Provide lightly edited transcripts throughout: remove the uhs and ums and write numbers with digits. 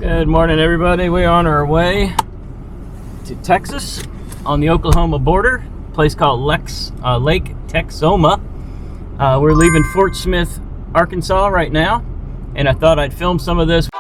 Good morning, everybody. We're on our way to Texas on the Oklahoma border, a place called Lake Texoma. We're leaving Fort Smith, Arkansas right now, and I thought I'd film some of this.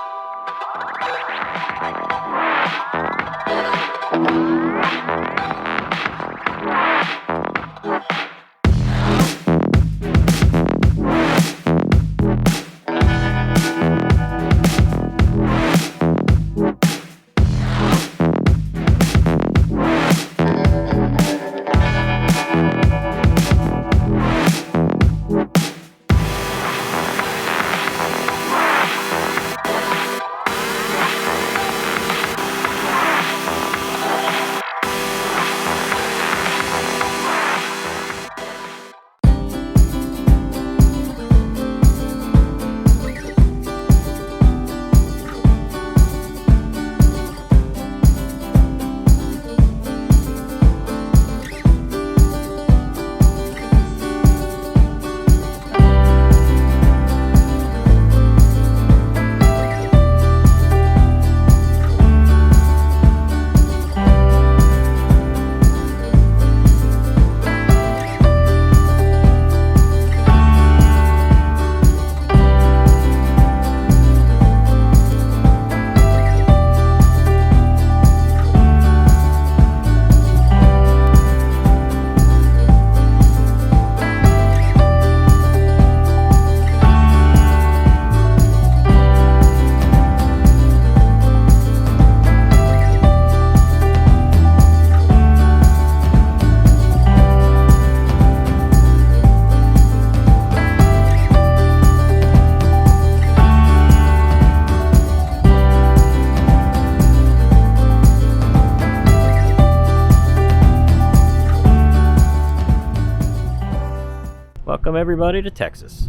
Welcome everybody to Texas.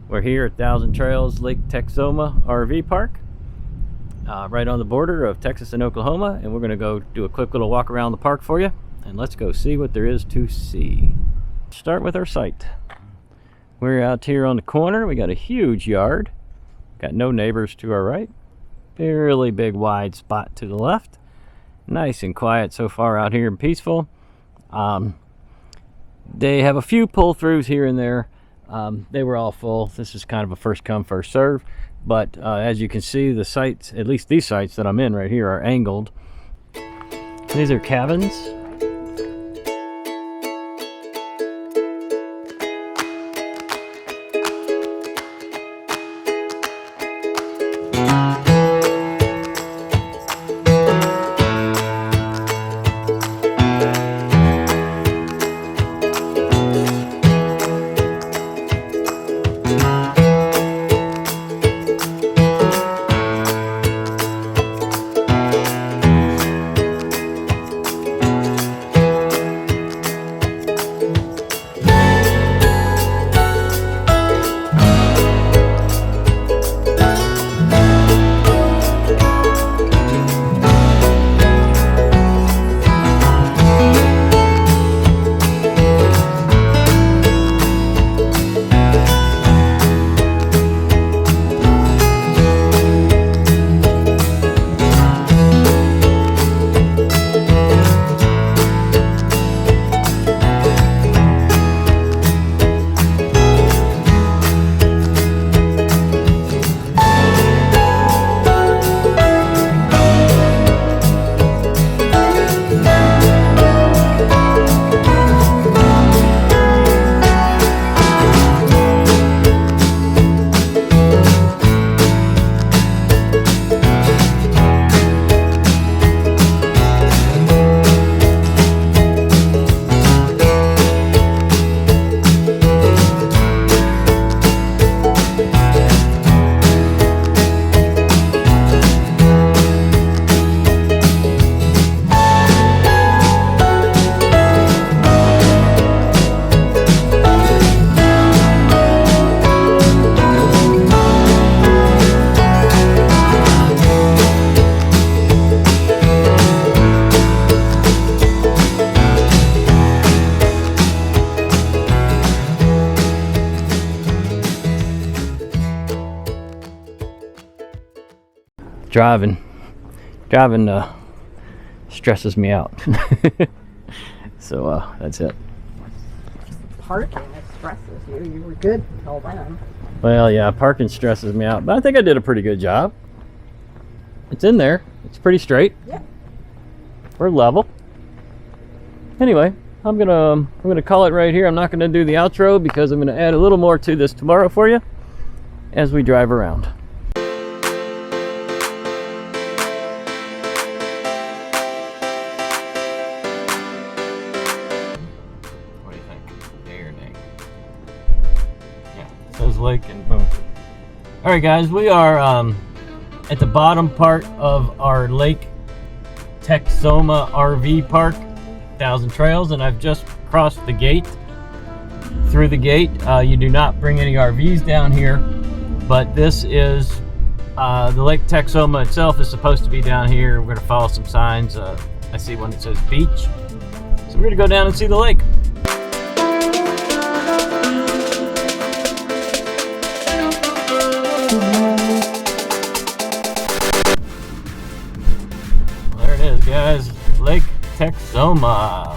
We're here at Trails Lake Texoma RV Park, right on the border of Texas and Oklahoma, and we're going to go do a quick little walk around the park for you, and let's go see what there is to see. Start with our site. We're out here on the corner. We got a huge yard, got no neighbors to our right, fairly big wide spot to the left. Nice and quiet so far out here and peaceful. They have a few pull-throughs here and there. They were all full. This is kind of a first come first serve, but as you can see, the sites, at least these sites that I'm in right here, are angled. These are cabins. driving stresses me out. So that's it. Parking stresses you. You were good until then. Well, yeah, parking stresses me out, but I think I did a pretty good job. It's in there. It's pretty straight. Yeah. We're level. Anyway, I'm gonna call it right here. I'm not gonna do the outro because I'm gonna add a little more to this tomorrow for you as we drive around. What do you think? Yay or nay? Yeah, it says lake and boom. All right, guys, we are at the bottom part of our Lake Texoma RV park, 1,000 Trails, and I've just crossed the gate. Through the gate, you do not bring any RVs down here, but this is the Lake Texoma itself is supposed to be down here. We're going to follow some signs. I see one that says beach, so we're going to go down and see the lake. There it is, guys. Lake Texoma.